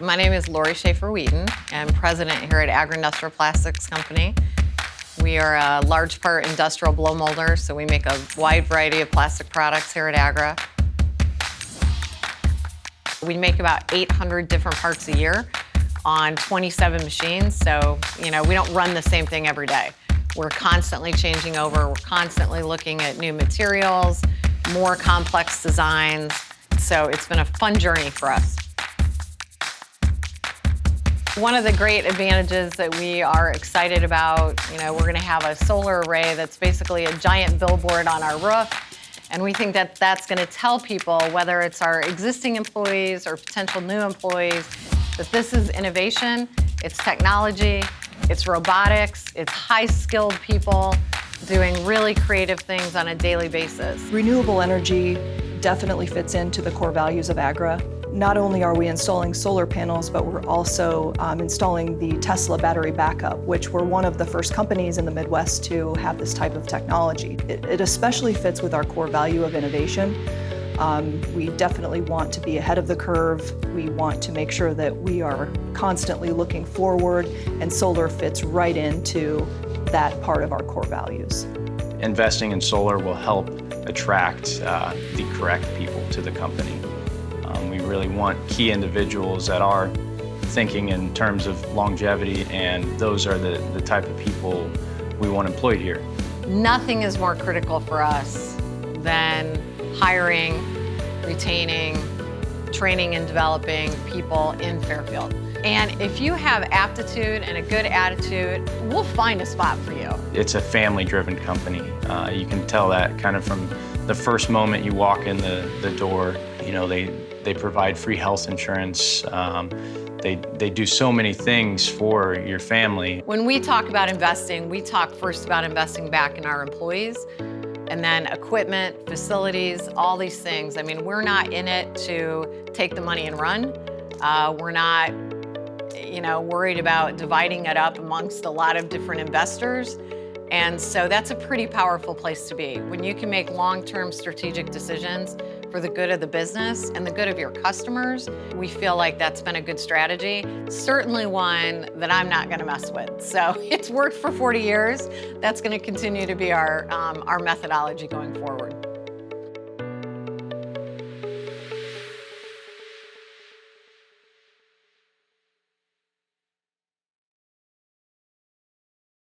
My name is Lori Schaefer-Wheaton. I'm president here at Agri-Industrial Plastics Company. We are a large part industrial blow molder, so we make a wide variety of plastic products here at Agra. We make about 800 different parts a year on 27 machines, so we don't run the same thing every day. We're constantly changing over, we're constantly looking at new materials, more complex designs, so it's been a fun journey for us. One of the great advantages that we are excited about, we're going to have a solar array that's basically a giant billboard on our roof, and we think that that's going to tell people, whether it's our existing employees or potential new employees, that this is innovation, it's technology, it's robotics, it's high-skilled people doing really creative things on a daily basis. Renewable energy definitely fits into the core values of Agra. Not only are we installing solar panels, but we're also installing the Tesla battery backup, which we're one of the first companies in the Midwest to have this type of technology. It especially fits with our core value of innovation. We definitely want to be ahead of the curve. We want to make sure that we are constantly looking forward, and solar fits right into that part of our core values. Investing in solar will help attract the correct people to the company. We really want key individuals that are thinking in terms of longevity, and those are the type of people we want employed here. Nothing is more critical for us than hiring, retaining, training and developing people in Fairfield. And if you have aptitude and a good attitude, we'll find a spot for you. It's a family-driven company. You can tell that kind of from the first moment you walk in the door. They provide free health insurance. They do so many things for your family. When we talk about investing, we talk first about investing back in our employees, and then equipment, facilities, all these things. I mean, we're not in it to take the money and run. We're not, worried about dividing it up amongst a lot of different investors. And so that's a pretty powerful place to be. When you can make long-term strategic decisions for the good of the business and the good of your customers, we feel like that's been a good strategy. Certainly one that I'm not going to mess with. So it's worked for 40 years. That's going to continue to be our methodology going forward.